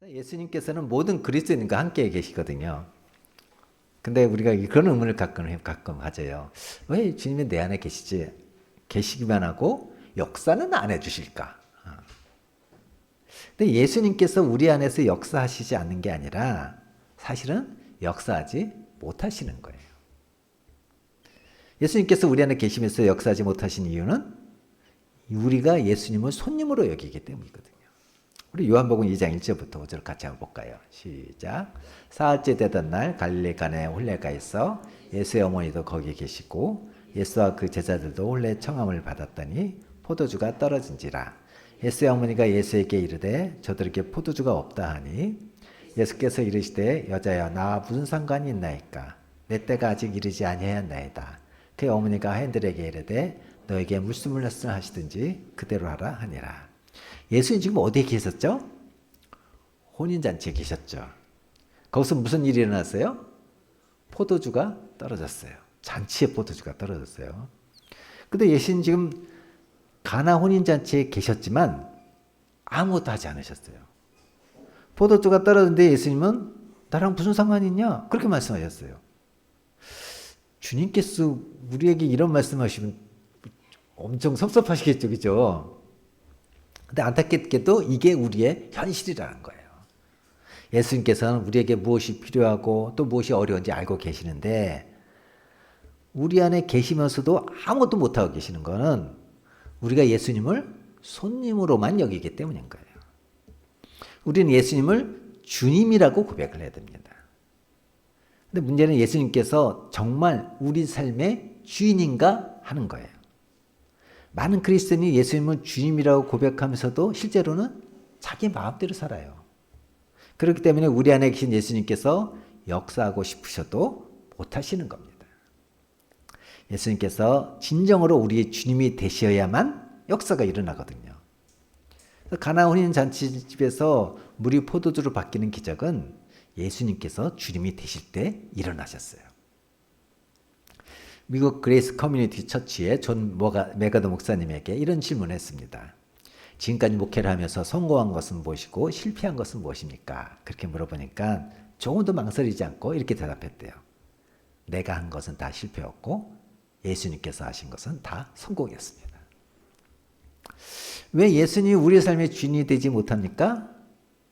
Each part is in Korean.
예수님께서는 모든 그리스도인과 함께 계시거든요. 근데 우리가 그런 의문을 가끔 가져요. 왜 주님이 내 안에 계시기만 하고 역사는 안 해주실까? 근데 예수님께서 우리 안에서 역사하시지 않는 게 아니라 사실은 역사하지 못하시는 거예요. 예수님께서 우리 안에 계시면서 역사하지 못하신 이유는 우리가 예수님을 손님으로 여기기 때문이거든요. 우리 요한복음 2장 1절부터 5절 같이 한번 볼까요? 시작. 사흘째 되던 날 갈릴리 가나의 홀레가에서 예수의 어머니도 거기 계시고 예수와 그 제자들도 홀레 청함을 받았더니 포도주가 떨어진지라. 예수의 어머니가 예수에게 이르되 저들에게 포도주가 없다 하니 예수께서 이르시되 여자여 나와 무슨 상관이 있나이까 내 때가 아직 이르지 아니하였나이다. 그의 어머니가 하인들에게 이르되 너에게 무슨 말씀을 하시든지 그대로 하라 하니라. 예수님 지금 어디에 계셨죠? 혼인잔치에 계셨죠. 거기서 무슨 일이 일어났어요? 포도주가 떨어졌어요. 잔치에 포도주가 떨어졌어요. 근데 예수님 지금 가나 혼인잔치에 계셨지만 아무것도 하지 않으셨어요. 포도주가 떨어졌는데 예수님은 나랑 무슨 상관이 있냐? 그렇게 말씀하셨어요. 주님께서 우리에게 이런 말씀하시면 엄청 섭섭하시겠죠, 그죠? 근데 안타깝게도 이게 우리의 현실이라는 거예요. 예수님께서는 우리에게 무엇이 필요하고 또 무엇이 어려운지 알고 계시는데 우리 안에 계시면서도 아무것도 못하고 계시는 거는 우리가 예수님을 손님으로만 여기기 때문인 거예요. 우리는 예수님을 주님이라고 고백을 해야 됩니다. 근데 문제는 예수님께서 정말 우리 삶의 주인인가 하는 거예요. 많은 그리스도인이 예수님을 주님이라고 고백하면서도 실제로는 자기 마음대로 살아요. 그렇기 때문에 우리 안에 계신 예수님께서 역사하고 싶으셔도 못하시는 겁니다. 예수님께서 진정으로 우리의 주님이 되셔야만 역사가 일어나거든요. 가나 혼인잔치집에서 물이 포도주로 바뀌는 기적은 예수님께서 주님이 되실 때 일어나셨어요. 미국 그레이스 커뮤니티 처치의 존 메가더 목사님에게 이런 질문을 했습니다. 지금까지 목회를 하면서 성공한 것은 무엇이고 실패한 것은 무엇입니까? 그렇게 물어보니까 조금도 망설이지 않고 이렇게 대답했대요. 내가 한 것은 다 실패였고 예수님께서 하신 것은 다 성공이었습니다. 왜 예수님이 우리의 삶의 주인이 되지 못합니까?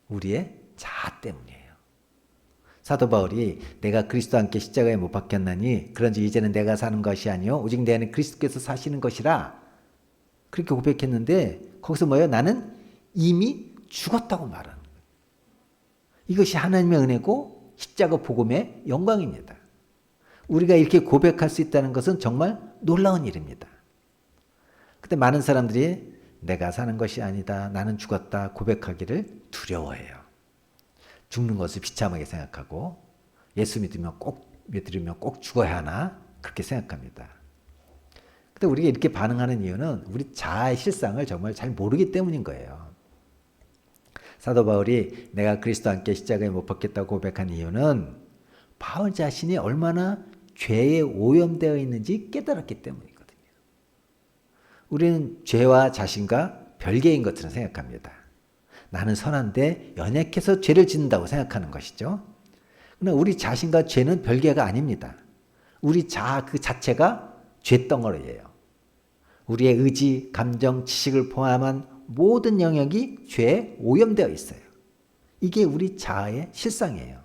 우리의 자아 때문이에요. 사도 바울이 내가 그리스도와 함께 십자가에 못 박혔나니 그런즉 이제는 내가 사는 것이 아니요 오직 내 안에 그리스도께서 사시는 것이라 그렇게 고백했는데 거기서 뭐예요? 나는 이미 죽었다고 말하는 거예요. 이것이 하나님의 은혜고 십자가 복음의 영광입니다. 우리가 이렇게 고백할 수 있다는 것은 정말 놀라운 일입니다. 근데 많은 사람들이 내가 사는 것이 아니다. 나는 죽었다. 고백하기를 두려워해요. 죽는 것을 비참하게 생각하고 예수 믿으면 꼭 죽어야 하나 그렇게 생각합니다. 근데 우리가 이렇게 반응하는 이유는 우리 자아의 실상을 정말 잘 모르기 때문인 거예요. 사도 바울이 내가 그리스도와 함께 십자가에 못 박혔다고 고백한 이유는 바울 자신이 얼마나 죄에 오염되어 있는지 깨달았기 때문이거든요. 우리는 죄와 자신과 별개인 것처럼 생각합니다. 나는 선한데 연약해서 죄를 짓는다고 생각하는 것이죠. 그러나 우리 자신과 죄는 별개가 아닙니다. 우리 자아 그 자체가 죄덩어리예요. 우리의 의지, 감정, 지식을 포함한 모든 영역이 죄에 오염되어 있어요. 이게 우리 자아의 실상이에요.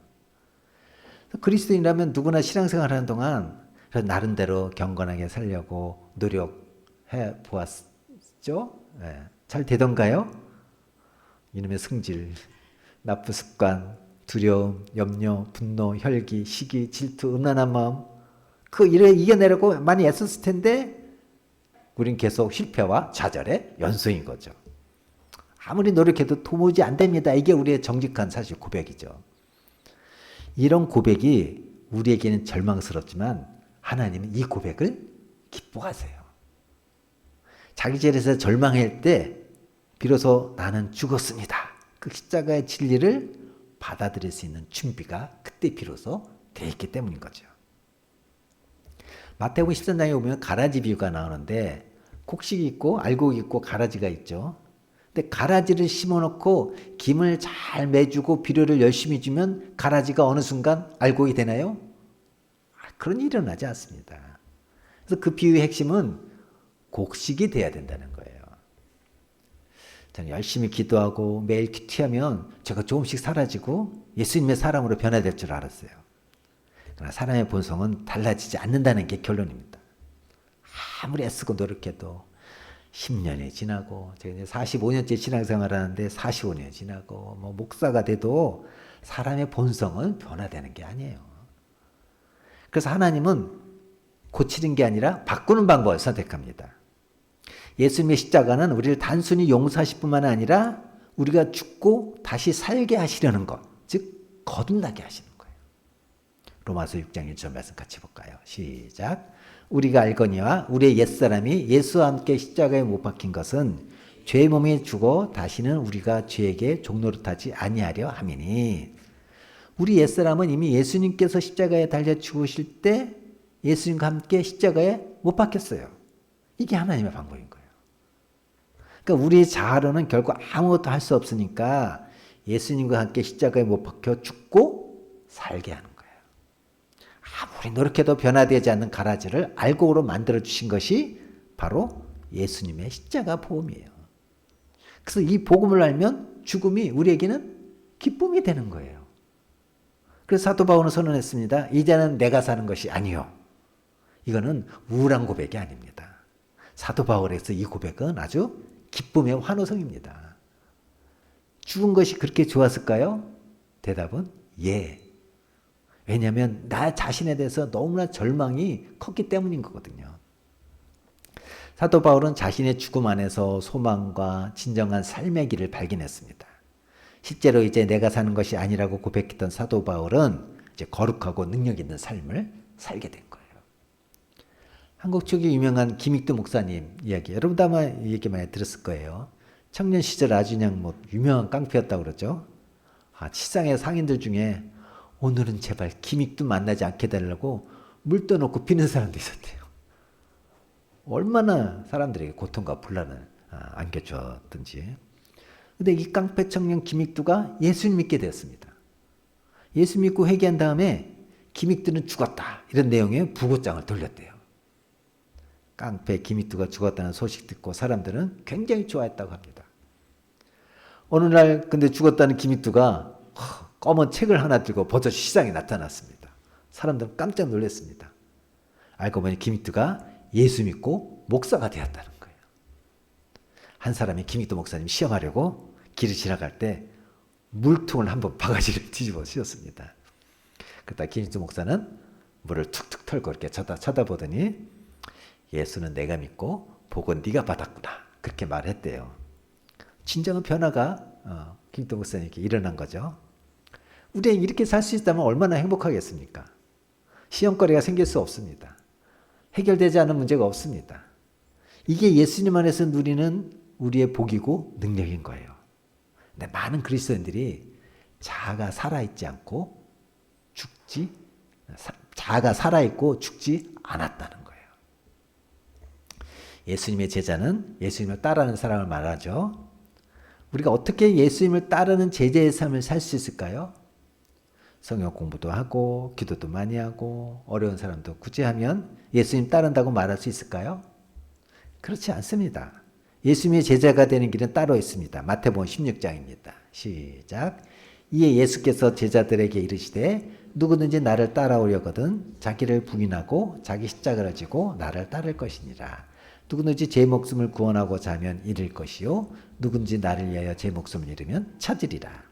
그리스도인이라면 누구나 신앙생활 하는 동안 나름대로 경건하게 살려고 노력해 보았죠. 네. 잘 되던가요? 이놈의 승질, 나쁜 습관, 두려움, 염려, 분노, 혈기, 시기, 질투, 음란한 마음 그 일을 이겨내려고 많이 애썼을 텐데 우린 계속 실패와 좌절의 연속인 거죠. 아무리 노력해도 도무지 안 됩니다. 이게 우리의 정직한 사실 고백이죠. 이런 고백이 우리에게는 절망스럽지만 하나님은 이 고백을 기뻐하세요. 자기 죄에서 절망할 때 비로소 나는 죽었습니다. 그 십자가의 진리를 받아들일 수 있는 준비가 그때 비로소 되어 있기 때문인 거죠. 마태복음 13장에 보면 가라지 비유가 나오는데 곡식이 있고 알곡이 있고 가라지가 있죠. 근데 가라지를 심어놓고 김을 잘 매주고 비료를 열심히 주면 가라지가 어느 순간 알곡이 되나요? 그런 일이 일어나지 않습니다. 그래서 그 비유의 핵심은 곡식이 돼야 된다는 거예요. 저는 열심히 기도하고 매일 큐티하면 제가 조금씩 사라지고 예수님의 사람으로 변화될 줄 알았어요. 그러나 사람의 본성은 달라지지 않는다는 게 결론입니다. 아무리 애쓰고 노력해도 10년이 지나고 제가 이제 45년째 신앙생활을 하는데 45년이 지나고 뭐 목사가 돼도 사람의 본성은 변화되는 게 아니에요. 그래서 하나님은 고치는 게 아니라 바꾸는 방법을 선택합니다. 예수님의 십자가는 우리를 단순히 용서하실 뿐만 아니라 우리가 죽고 다시 살게 하시려는 것, 즉 거듭나게 하시는 거예요. 로마서 6장 1절 말씀 같이 볼까요? 시작. 우리가 알거니와 우리의 옛사람이 예수와 함께 십자가에 못 박힌 것은 죄의 몸에 죽어 다시는 우리가 죄에게 종노릇하지 아니하려 함이니. 우리 옛사람은 이미 예수님께서 십자가에 달려 죽으실 때 예수님과 함께 십자가에 못 박혔어요. 이게 하나님의 방법인 거예요. 그러니까 우리 자아로는 결국 아무것도 할 수 없으니까 예수님과 함께 십자가에 못 박혀 죽고 살게 하는 거예요. 아무리 노력해도 변화되지 않는 가라지를 알곡으로 만들어 주신 것이 바로 예수님의 십자가 복음이에요. 그래서 이 복음을 알면 죽음이 우리에게는 기쁨이 되는 거예요. 그래서 사도 바울은 선언했습니다. 이제는 내가 사는 것이 아니요. 이거는 우울한 고백이 아닙니다. 사도 바울에서 이 고백은 아주 기쁨의 환호성입니다. 죽은 것이 그렇게 좋았을까요? 대답은 예. 왜냐하면 나 자신에 대해서 너무나 절망이 컸기 때문인 거거든요. 사도 바울은 자신의 죽음 안에서 소망과 진정한 삶의 길을 발견했습니다. 실제로 이제 내가 사는 것이 아니라고 고백했던 사도 바울은 이제 거룩하고 능력 있는 삶을 살게 된 거예요. 한국 쪽에 유명한 김익두 목사님 이야기, 여러분도 아마 이 얘기 많이 들었을 거예요. 청년 시절 아주 그냥 뭐 유명한 깡패였다고 그러죠. 시장의 상인들 중에 오늘은 제발 김익두 만나지 않게 해달라고 물 떠놓고 비는 사람도 있었대요. 얼마나 사람들에게 고통과 분란을 안겨줬던지. 근데 이 깡패 청년 김익두가 예수님 믿게 되었습니다. 예수 믿고 회개한 다음에 김익두는 죽었다, 이런 내용의 부고장을 돌렸대요. 깡패 김익두가 죽었다는 소식 듣고 사람들은 굉장히 좋아했다고 합니다. 어느 날 근데 죽었다는 김익두가 검은 책을 하나 들고 버젓이 시장에 나타났습니다. 사람들은 깜짝 놀랐습니다. 알고 보니 김익두가 예수 믿고 목사가 되었다는 거예요. 한 사람이 김익두 목사님 시험하려고 길을 지나갈 때 물통을 한번 바가지를 뒤집어 씌웠습니다. 그러다 김익두 목사는 물을 툭툭 털고 이렇게 쳐다보더니 예수는 내가 믿고 복은 네가 받았구나, 그렇게 말했대요. 진정한 변화가 김익두 목사님께 일어난 거죠. 우리가 이렇게 살 수 있다면 얼마나 행복하겠습니까? 시험거리가 생길 수 없습니다. 해결되지 않은 문제가 없습니다. 이게 예수님 안에서 누리는 우리의 복이고 능력인 거예요. 근데 많은 그리스도인들이 자아가 살아있지 않고 자아가 살아있고 죽지 않았다는 거예요. 예수님의 제자는 예수님을 따르는 사람을 말하죠. 우리가 어떻게 예수님을 따르는 제자의 삶을 살 수 있을까요? 성경 공부도 하고 기도도 많이 하고 어려운 사람도 구제하면 예수님 따른다고 말할 수 있을까요? 그렇지 않습니다. 예수님의 제자가 되는 길은 따로 있습니다. 마태복음 16장입니다. 시작. 이에 예수께서 제자들에게 이르시되 누구든지 나를 따라오려거든 자기를 부인하고 자기 십자가를 지고 나를 따를 것이니라. 누구든지 제 목숨을 구원하고자 하면 잃을 것이요 누구든지 나를 위하여 제 목숨을 잃으면 찾으리라.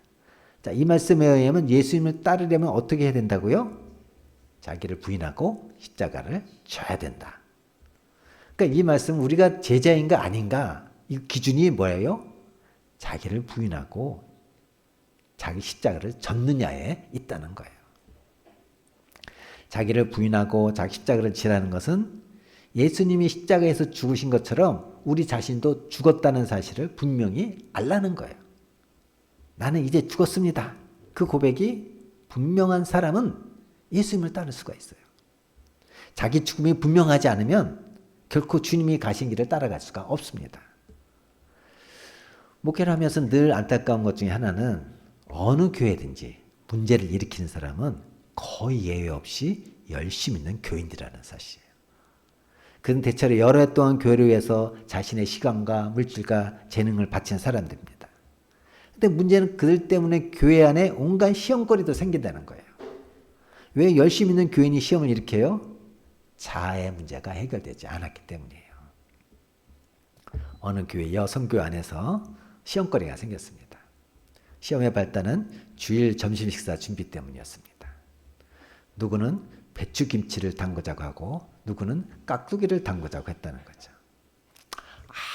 자, 이 말씀에 의하면 예수님을 따르려면 어떻게 해야 된다고요? 자기를 부인하고 십자가를 져야 된다. 그러니까 이 말씀 우리가 제자인가 아닌가, 이 기준이 뭐예요? 자기를 부인하고 자기 십자가를 졌느냐에 있다는 거예요. 자기를 부인하고 자기 십자가를 지라는 것은 예수님이 십자가에서 죽으신 것처럼 우리 자신도 죽었다는 사실을 분명히 알라는 거예요. 나는 이제 죽었습니다. 그 고백이 분명한 사람은 예수님을 따를 수가 있어요. 자기 죽음이 분명하지 않으면 결코 주님이 가신 길을 따라갈 수가 없습니다. 목회를 하면서 늘 안타까운 것 중에 하나는 어느 교회든지 문제를 일으키는 사람은 거의 예외 없이 열심 있는 교인들이라는 사실이에요. 그는 대체로 여러 해 동안 교회를 위해서 자신의 시간과 물질과 재능을 바친 사람들입니다. 근데 문제는 그들 때문에 교회 안에 온갖 시험거리도 생긴다는 거예요. 왜 열심히 있는 교인이 시험을 일으켜요? 자아의 문제가 해결되지 않았기 때문이에요. 어느 교회 여성교회 안에서 시험거리가 생겼습니다. 시험의 발단은 주일 점심 식사 준비 때문이었습니다. 누구는 배추김치를 담그자고 하고 누구는 깍두기를 담그자고 했다는 거죠.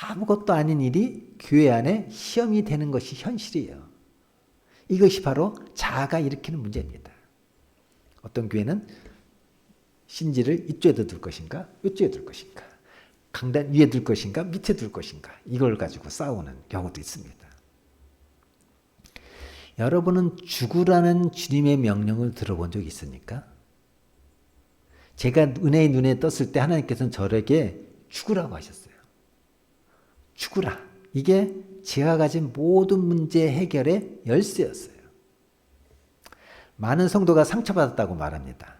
아무것도 아닌 일이 교회 안에 시험이 되는 것이 현실이에요. 이것이 바로 자아가 일으키는 문제입니다. 어떤 교회는 신지를 이쪽에 둘 것인가 이쪽에 둘 것인가 강단 위에 둘 것인가 밑에 둘 것인가 이걸 가지고 싸우는 경우도 있습니다. 여러분은 죽으라는 주님의 명령을 들어본 적 있습니까? 제가 은혜의 눈에 떴을 때 하나님께서는 저에게 죽으라고 하셨어요. 죽으라. 이게 제가 가진 모든 문제 해결의 열쇠였어요. 많은 성도가 상처받았다고 말합니다.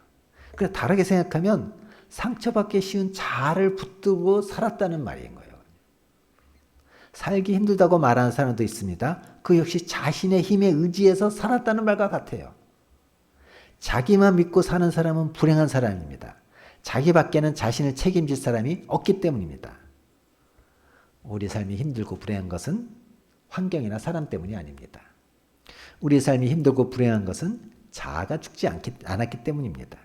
그래서 다르게 생각하면 상처받기 쉬운 자아를 붙들고 살았다는 말인 거예요. 살기 힘들다고 말하는 사람도 있습니다. 그 역시 자신의 힘에 의지해서 살았다는 말과 같아요. 자기만 믿고 사는 사람은 불행한 사람입니다. 자기밖에는 자신을 책임질 사람이 없기 때문입니다. 우리 삶이 힘들고 불행한 것은 환경이나 사람 때문이 아닙니다. 우리 삶이 힘들고 불행한 것은 자아가 죽지 않았기 때문입니다.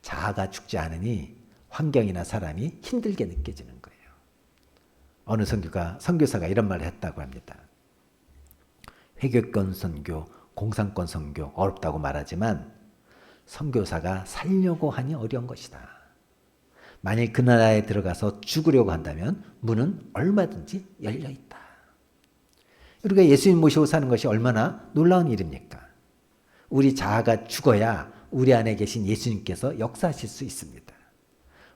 자아가 죽지 않으니 환경이나 사람이 힘들게 느껴지는 거예요. 어느 선교사가 이런 말을 했다고 합니다. 회교권 선교, 공산권 선교 어렵다고 말하지만 선교사가 살려고 하니 어려운 것이다. 만일 그 나라에 들어가서 죽으려고 한다면 문은 얼마든지 열려있다. 우리가 예수님 모시고 사는 것이 얼마나 놀라운 일입니까? 우리 자아가 죽어야 우리 안에 계신 예수님께서 역사하실 수 있습니다.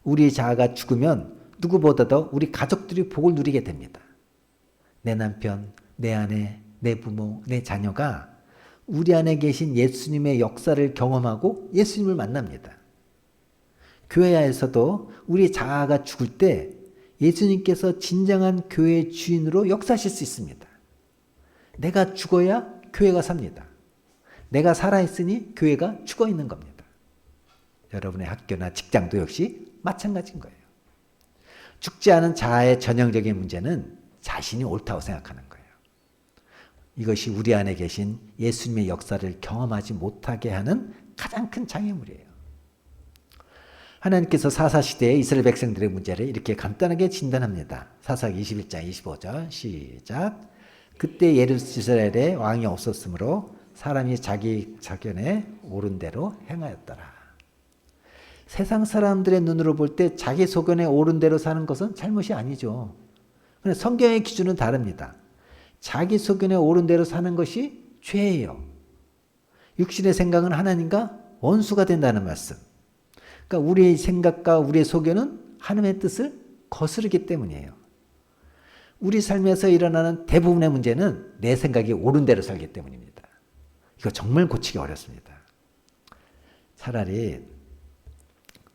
우리 자아가 죽으면 누구보다도 우리 가족들이 복을 누리게 됩니다. 내 남편, 내 아내, 내 부모, 내 자녀가 우리 안에 계신 예수님의 역사를 경험하고 예수님을 만납니다. 교회에서도 우리 자아가 죽을 때 예수님께서 진정한 교회의 주인으로 역사하실 수 있습니다. 내가 죽어야 교회가 삽니다. 내가 살아있으니 교회가 죽어있는 겁니다. 여러분의 학교나 직장도 역시 마찬가지인 거예요. 죽지 않은 자아의 전형적인 문제는 자신이 옳다고 생각하는 거예요. 이것이 우리 안에 계신 예수님의 역사를 경험하지 못하게 하는 가장 큰 장애물이에요. 하나님께서 사사시대의 이스라엘 백성들의 문제를 이렇게 간단하게 진단합니다. 사사기 21장 25절 시작. 그때 이스라엘에 왕이 없었으므로 사람이 자기 자견에 옳은 대로 행하였더라. 세상 사람들의 눈으로 볼 때 자기 소견에 옳은 대로 사는 것은 잘못이 아니죠. 그런데 성경의 기준은 다릅니다. 자기 소견에 옳은 대로 사는 것이 죄예요. 육신의 생각은 하나님과 원수가 된다는 말씀. 그러니까 우리의 생각과 우리의 소견은 하나님의 뜻을 거스르기 때문이에요. 우리 삶에서 일어나는 대부분의 문제는 내 생각이 옳은 대로 살기 때문입니다. 이거 정말 고치기 어렵습니다. 차라리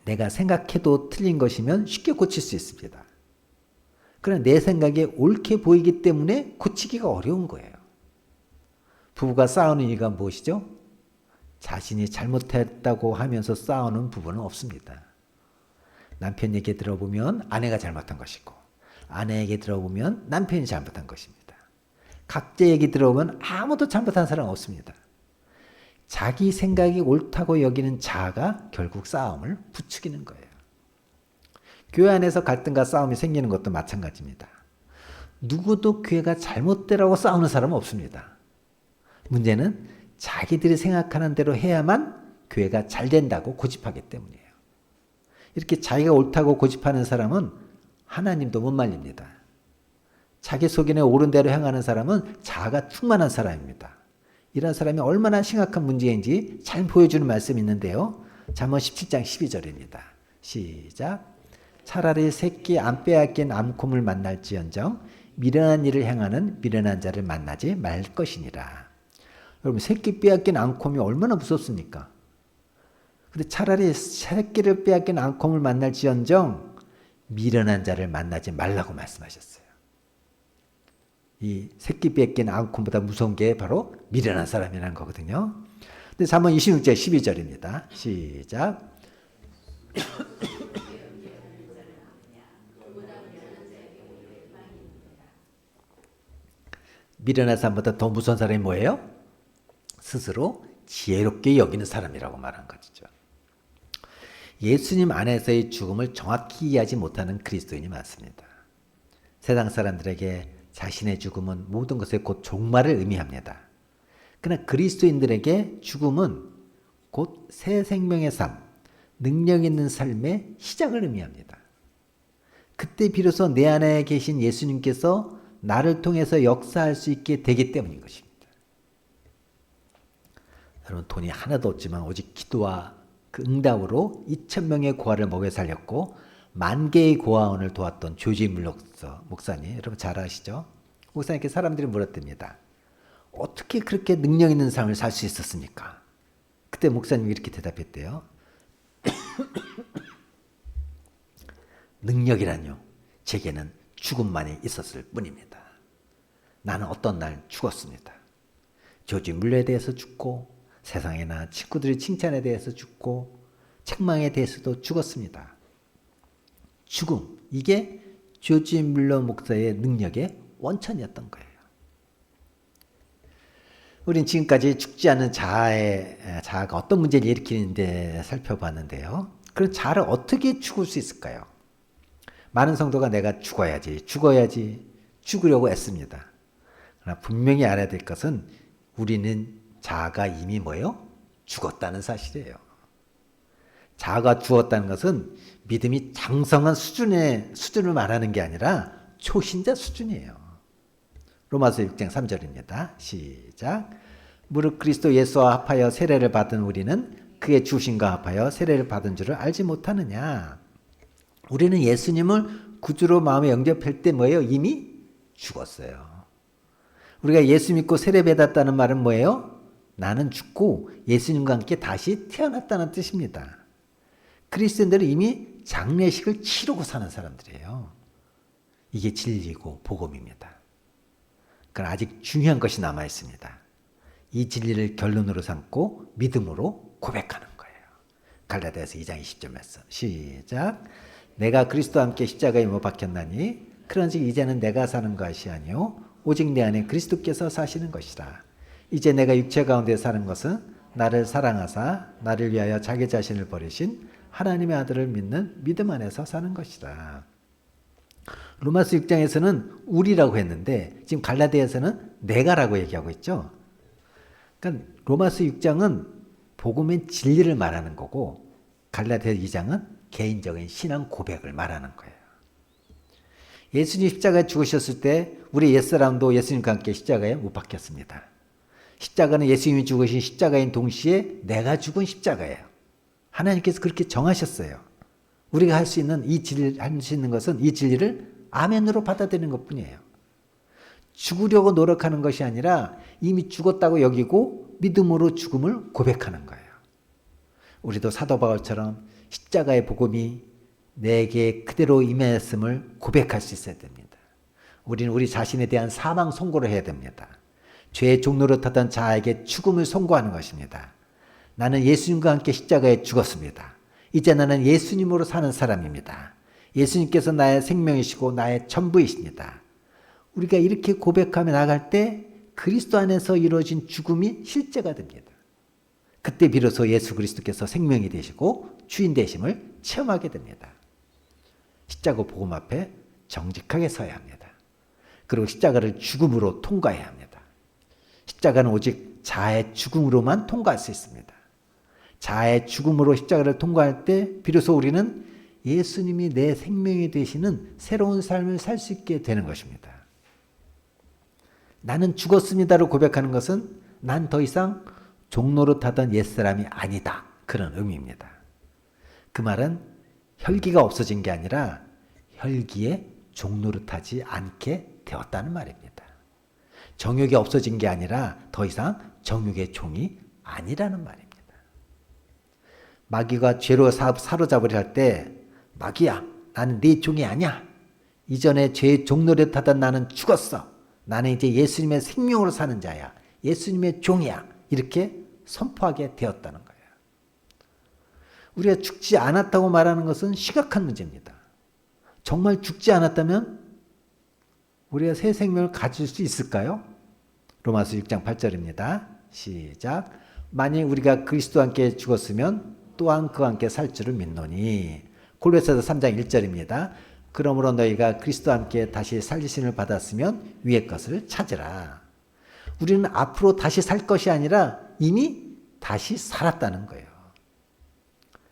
내가 생각해도 틀린 것이면 쉽게 고칠 수 있습니다. 그러나 내 생각에 옳게 보이기 때문에 고치기가 어려운 거예요. 부부가 싸우는 이유가 무엇이죠? 자신이 잘못했다고 하면서 싸우는 부부는 없습니다. 남편 얘기 들어보면 아내가 잘못한 것이고 아내 얘기 들어보면 남편이 잘못한 것입니다. 각자 얘기 들어보면 아무도 잘못한 사람 없습니다. 자기 생각이 옳다고 여기는 자아가 결국 싸움을 부추기는 거예요. 교회 안에서 갈등과 싸움이 생기는 것도 마찬가지입니다. 누구도 교회가 잘못되라고 싸우는 사람은 없습니다. 문제는 자기들이 생각하는 대로 해야만 교회가 잘 된다고 고집하기 때문이에요. 이렇게 자기가 옳다고 고집하는 사람은 하나님도 못 말립니다. 자기 소견에 옳은 대로 행하는 사람은 자아가 충만한 사람입니다. 이런 사람이 얼마나 심각한 문제인지 잘 보여주는 말씀이 있는데요. 잠언 17장 12절입니다. 시작. 차라리 새끼 안 빼앗긴 암곰을 만날지언정 미련한 일을 행하는 미련한 자를 만나지 말 것이니라. 여러분, 새끼 빼앗긴 앙콤이 얼마나 무섭습니까? 근데 차라리 새끼를 빼앗긴 앙콤을 만날지언정 미련한 자를 만나지 말라고 말씀하셨어요. 이 새끼 뺏긴 앙콤보다 무서운 게 바로 미련한 사람이라는 거거든요. 근데 잠언 26절 12절입니다. 시작. 미련한 사람보다 더 무서운 사람이 뭐예요? 스스로 지혜롭게 여기는 사람이라고 말한 것이죠. 예수님 안에서의 죽음을 정확히 이해하지 못하는 그리스도인이 많습니다. 세상 사람들에게 자신의 죽음은 모든 것의 곧 종말을 의미합니다. 그러나 그리스도인들에게 죽음은 곧 새 생명의 삶, 능력 있는 삶의 시작을 의미합니다. 그때 비로소 내 안에 계신 예수님께서 나를 통해서 역사할 수 있게 되기 때문인 것입니다. 여러분, 돈이 하나도 없지만 오직 기도와 그 응답으로 2,000명의 고아를 먹여 살렸고 10,000개의 고아원을 도왔던 조지 물러 목사님, 여러분 잘 아시죠? 목사님께 사람들이 물었답니다. 어떻게 그렇게 능력 있는 삶을 살 수 있었습니까? 그때 목사님이 이렇게 대답했대요. 능력이란요, 제게는 죽음만이 있었을 뿐입니다. 나는 어떤 날 죽었습니다. 조지 물러에 대해서 죽고 세상에나 친구들의 칭찬에 대해서 죽고 책망에 대해서도 죽었습니다. 죽음, 이게 조지 물러 목사의 능력의 원천이었던 거예요. 우린 지금까지 죽지 않는 자아가 어떤 문제를 일으키는데 살펴봤는데요. 그럼 자아를 어떻게 죽을 수 있을까요? 많은 성도가 내가 죽어야지 죽으려고 애씁니다. 그러나 분명히 알아야 될 것은 우리는 자아가 이미 뭐예요? 죽었다는 사실이에요. 자아가 죽었다는 것은 믿음이 장성한 수준을 말하는 게 아니라 초신자 수준이에요. 로마서 6장 3절입니다. 시작. 무릇 그리스도 예수와 합하여 세례를 받은 우리는 그의 죽으심과 합하여 세례를 받은 줄을 알지 못하느냐. 우리는 예수님을 구주로 마음에 영접할 때 뭐예요? 이미 죽었어요. 우리가 예수 믿고 세례 받았다는 말은 뭐예요? 나는 죽고 예수님과 함께 다시 태어났다는 뜻입니다. 그리스도인들은 이미 장례식을 치르고 사는 사람들이에요. 이게 진리고 복음입니다. 그러나 아직 중요한 것이 남아 있습니다. 이 진리를 결론으로 삼고 믿음으로 고백하는 거예요. 갈라디아서 2장 20절 말씀. 시작. 내가 그리스도와 함께 십자가에 못 박혔나니 그런즉 이제는 내가 사는 것이 아니요 오직 내 안에 그리스도께서 사시는 것이라. 이제 내가 육체 가운데 사는 것은 나를 사랑하사 나를 위하여 자기 자신을 버리신 하나님의 아들을 믿는 믿음 안에서 사는 것이다. 로마서 6장에서는 우리라고 했는데 지금 갈라디아서는 내가라고 얘기하고 있죠. 그러니까 로마서 6장은 복음의 진리를 말하는 거고 갈라디아 2장은 개인적인 신앙 고백을 말하는 거예요. 예수님 십자가에 죽으셨을 때 우리 옛사람도 예수님과 함께 십자가에 못 박혔습니다. 십자가는 예수님이 죽으신 십자가인 동시에 내가 죽은 십자가예요. 하나님께서 그렇게 정하셨어요. 우리가 할 수 있는 할 수 있는 것은 이 진리를 아멘으로 받아들이는 것뿐이에요. 죽으려고 노력하는 것이 아니라 이미 죽었다고 여기고 믿음으로 죽음을 고백하는 거예요. 우리도 사도 바울처럼 십자가의 복음이 내게 그대로 임했음을 고백할 수 있어야 됩니다. 우리는 우리 자신에 대한 사망 선고를 해야 됩니다. 죄의 종로를 타던 자에게 죽음을 선고하는 것입니다. 나는 예수님과 함께 십자가에 죽었습니다. 이제 나는 예수님으로 사는 사람입니다. 예수님께서 나의 생명이시고 나의 전부이십니다. 우리가 이렇게 고백하며 나갈 때 그리스도 안에서 이루어진 죽음이 실제가 됩니다. 그때 비로소 예수 그리스도께서 생명이 되시고 주인 되심을 체험하게 됩니다. 십자가 복음 앞에 정직하게 서야 합니다. 그리고 십자가를 죽음으로 통과해야 합니다. 십자가는 오직 자아의 죽음으로만 통과할 수 있습니다. 자아의 죽음으로 십자가를 통과할 때 비로소 우리는 예수님이 내 생명이 되시는 새로운 삶을 살 수 있게 되는 것입니다. 나는 죽었습니다로 고백하는 것은 난 더 이상 종노릇하던 옛사람이 아니다. 그런 의미입니다. 그 말은 혈기가 없어진 게 아니라 혈기에 종노릇하지 않게 되었다는 말입니다. 정욕이 없어진 게 아니라 더 이상 정욕의 종이 아니라는 말입니다. 마귀가 죄로 사로잡으려 할 때 마귀야, 나는 네 종이 아니야. 이전에 죄의 종노릇 하던 나는 죽었어. 나는 이제 예수님의 생명으로 사는 자야. 예수님의 종이야. 이렇게 선포하게 되었다는 거예요. 우리가 죽지 않았다고 말하는 것은 심각한 문제입니다. 정말 죽지 않았다면 우리가 새 생명을 가질 수 있을까요? 로마서 6장 8절입니다. 시작. 만일 우리가 그리스도와 함께 죽었으면 또한 그와 함께 살 줄을 믿노니. 골로새서 3장 1절입니다. 그러므로 너희가 그리스도와 함께 다시 살리심을 받았으면 위의 것을 찾으라. 우리는 앞으로 다시 살 것이 아니라 이미 다시 살았다는 거예요.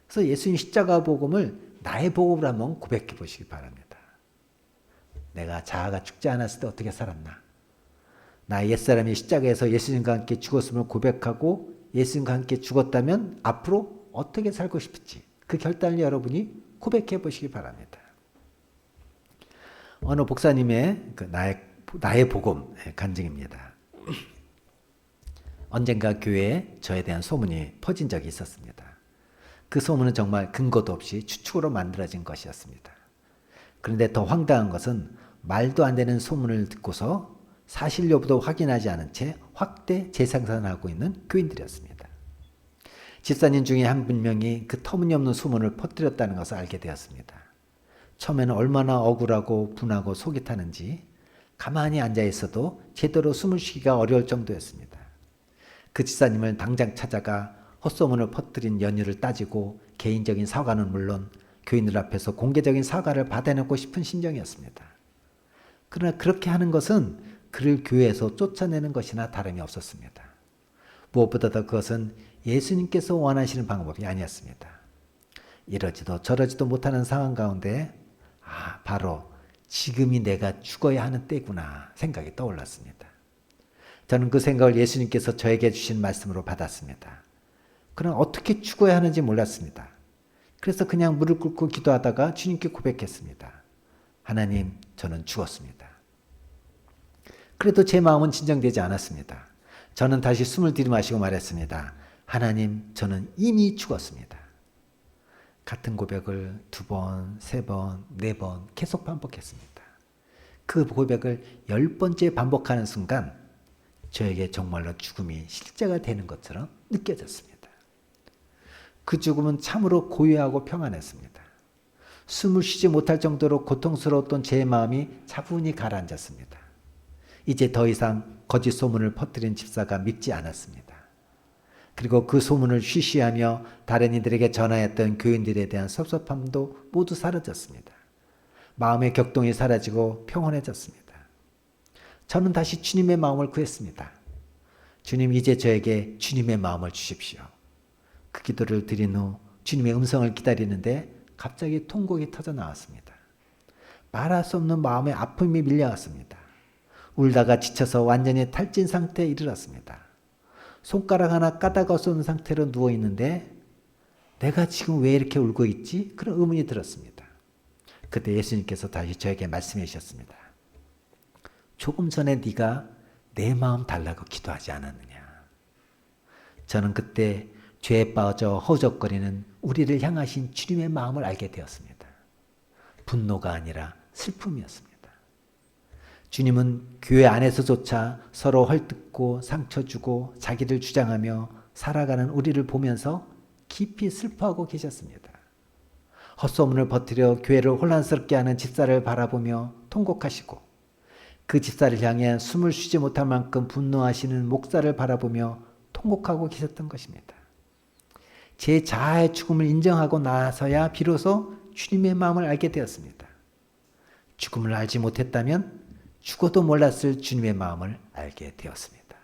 그래서 예수님 십자가 복음을 나의 복음으로 한번 고백해 보시기 바랍니다. 내가 자아가 죽지 않았을 때 어떻게 살았나? 나의 옛사람이 십자가에서 예수님과 함께 죽었음을 고백하고 예수님과 함께 죽었다면 앞으로 어떻게 살고 싶을지 그 결단을 여러분이 고백해 보시기 바랍니다. 어느 목사님의 나의 복음 간증입니다. 언젠가 교회에 저에 대한 소문이 퍼진 적이 있었습니다. 그 소문은 정말 근거도 없이 추측으로 만들어진 것이었습니다. 그런데 더 황당한 것은 말도 안 되는 소문을 듣고서 사실 여부도 확인하지 않은 채 확대 재생산하고 있는 교인들이었습니다. 집사님 중에 한 분명히 그 터무니없는 소문을 퍼뜨렸다는 것을 알게 되었습니다. 처음에는 얼마나 억울하고 분하고 속이 타는지 가만히 앉아 있어도 제대로 숨을 쉬기가 어려울 정도였습니다. 그 집사님을 당장 찾아가 헛소문을 퍼뜨린 연유를 따지고 개인적인 사과는 물론 교인들 앞에서 공개적인 사과를 받아내고 싶은 심정이었습니다. 그러나 그렇게 하는 것은 그를 교회에서 쫓아내는 것이나 다름이 없었습니다. 무엇보다도 그것은 예수님께서 원하시는 방법이 아니었습니다. 이러지도 저러지도 못하는 상황 가운데 바로 지금이 내가 죽어야 하는 때구나 생각이 떠올랐습니다. 저는 그 생각을 예수님께서 저에게 주신 말씀으로 받았습니다. 그러나 어떻게 죽어야 하는지 몰랐습니다. 그래서 그냥 무릎 꿇고 기도하다가 주님께 고백했습니다. 하나님, 저는 죽었습니다. 그래도 제 마음은 진정되지 않았습니다. 저는 다시 숨을 들이마시고 말했습니다. 하나님, 저는 이미 죽었습니다. 같은 고백을 2번, 3번, 4번 계속 반복했습니다. 그 고백을 10번째 반복하는 순간 저에게 정말로 죽음이 실제가 되는 것처럼 느껴졌습니다. 그 죽음은 참으로 고요하고 평안했습니다. 숨을 쉬지 못할 정도로 고통스러웠던 제 마음이 차분히 가라앉았습니다. 이제 더 이상 거짓 소문을 퍼뜨린 집사가 밉지 않았습니다. 그리고 그 소문을 쉬쉬하며 다른 이들에게 전하였던 교인들에 대한 섭섭함도 모두 사라졌습니다. 마음의 격동이 사라지고 평온해졌습니다. 저는 다시 주님의 마음을 구했습니다. 주님, 이제 저에게 주님의 마음을 주십시오. 그 기도를 드린 후 주님의 음성을 기다리는데 갑자기 통곡이 터져 나왔습니다. 말할 수 없는 마음의 아픔이 밀려왔습니다. 울다가 지쳐서 완전히 탈진 상태에 이르렀습니다. 손가락 하나 까다가 쏘는 상태로 누워있는데 내가 지금 왜 이렇게 울고 있지? 그런 의문이 들었습니다. 그때 예수님께서 다시 저에게 말씀해 주셨습니다. 조금 전에 네가 내 마음 달라고 기도하지 않았느냐. 저는 그때 죄에 빠져 허우적거리는 우리를 향하신 주님의 마음을 알게 되었습니다. 분노가 아니라 슬픔이었습니다. 주님은 교회 안에서조차 서로 헐뜯고 상처 주고 자기를 주장하며 살아가는 우리를 보면서 깊이 슬퍼하고 계셨습니다. 헛소문을 퍼뜨려 교회를 혼란스럽게 하는 집사를 바라보며 통곡하시고 그 집사를 향해 숨을 쉬지 못할 만큼 분노하시는 목사를 바라보며 통곡하고 계셨던 것입니다. 제 자아의 죽음을 인정하고 나서야 비로소 주님의 마음을 알게 되었습니다. 죽음을 알지 못했다면 죽어도 몰랐을 주님의 마음을 알게 되었습니다.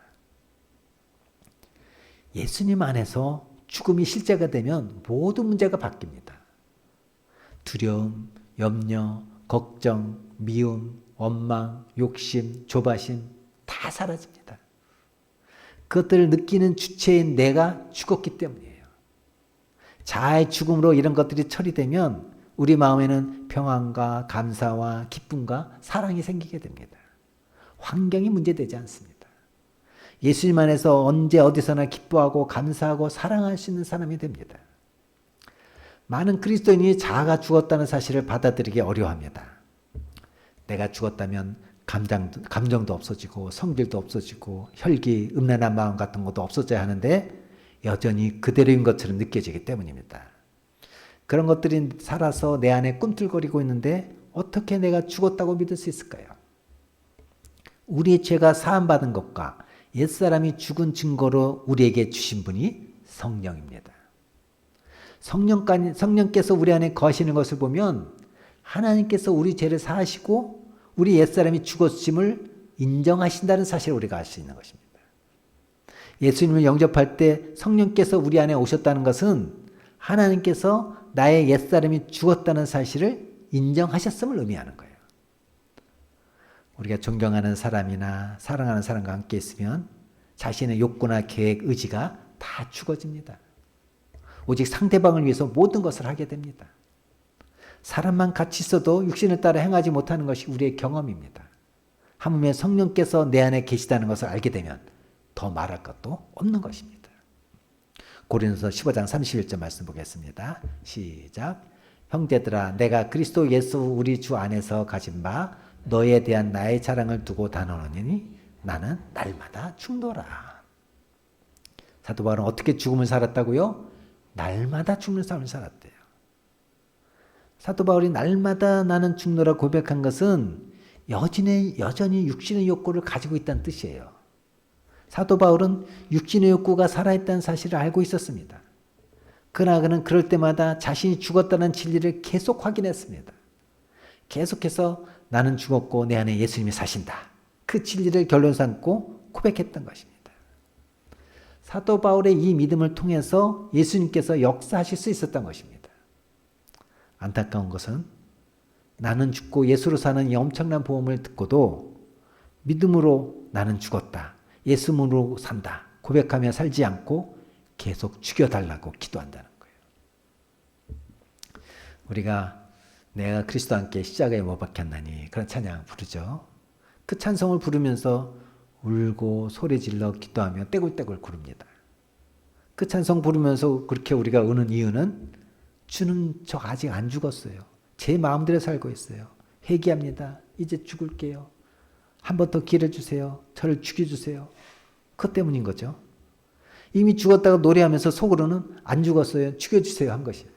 예수님 안에서 죽음이 실제가 되면 모든 문제가 바뀝니다. 두려움, 염려, 걱정, 미움, 원망, 욕심, 조바심 다 사라집니다. 그것들을 느끼는 주체인 내가 죽었기 때문이에요. 자아의 죽음으로 이런 것들이 처리되면 우리 마음에는 평안과 감사와 기쁨과 사랑이 생기게 됩니다. 환경이 문제되지 않습니다. 예수님 안에서 언제 어디서나 기뻐하고 감사하고 사랑할 수 있는 사람이 됩니다. 많은 그리스도인이 자아가 죽었다는 사실을 받아들이기 어려워합니다. 내가 죽었다면 감정도 없어지고 성질도 없어지고 혈기, 음란한 마음 같은 것도 없어져야 하는데 여전히 그대로인 것처럼 느껴지기 때문입니다. 그런 것들이 살아서 내 안에 꿈틀거리고 있는데 어떻게 내가 죽었다고 믿을 수 있을까요? 우리의 죄가 사함받은 것과 옛사람이 죽은 증거로 우리에게 주신 분이 성령입니다. 성령께서 우리 안에 거하시는 것을 보면 하나님께서 우리 죄를 사하시고 우리 옛사람이 죽었음을 인정하신다는 사실을 우리가 알 수 있는 것입니다. 예수님을 영접할 때 성령께서 우리 안에 오셨다는 것은 하나님께서 나의 옛사람이 죽었다는 사실을 인정하셨음을 의미하는 거예요. 우리가 존경하는 사람이나 사랑하는 사람과 함께 있으면 자신의 욕구나 계획, 의지가 다 죽어집니다. 오직 상대방을 위해서 모든 것을 하게 됩니다. 사람만 같이 있어도 육신을 따라 행하지 못하는 것이 우리의 경험입니다. 하물며 성령께서 내 안에 계시다는 것을 알게 되면 더 말할 것도 없는 것입니다. 고린도서 15장 31절 말씀 보겠습니다. 시작. 형제들아 내가 그리스도 예수 우리 주 안에서 가진 바 너에 대한 나의 자랑을 두고 단언하니 나는 날마다 죽노라. 사도 바울은 어떻게 죽음을 살았다고요? 날마다 죽는 삶을 살았대요. 사도 바울이 날마다 나는 죽노라 고백한 것은 여전히 육신의 욕구를 가지고 있다는 뜻이에요. 사도 바울은 육신의 욕구가 살아있다는 사실을 알고 있었습니다. 그러나 그는 그럴 때마다 자신이 죽었다는 진리를 계속 확인했습니다. 계속해서 나는 죽었고 내 안에 예수님이 사신다. 그 진리를 결론 삼고 고백했던 것입니다. 사도 바울의 이 믿음을 통해서 예수님께서 역사하실 수 있었던 것입니다. 안타까운 것은 나는 죽고 예수로 사는 이 엄청난 복음을 듣고도 믿음으로 나는 죽었다. 예수님으로 산다. 고백하며 살지 않고 계속 죽여달라고 기도한다는 거예요. 우리가 내가 그리스도와 함께 십자가에 못 박혔나니 그런 찬양 부르죠. 그 찬송을 부르면서 울고 소리질러 기도하며 떼굴떼굴 구릅니다. 그 찬송 부르면서 그렇게 우리가 우는 이유는 주는 저 아직 안 죽었어요. 제 마음대로 살고 있어요. 회개합니다. 이제 죽을게요. 한 번 더 기회를 주세요. 저를 죽여주세요. 그것 때문인 거죠. 이미 죽었다고 노래하면서 속으로는 안 죽었어요. 죽여주세요 한 것이에요.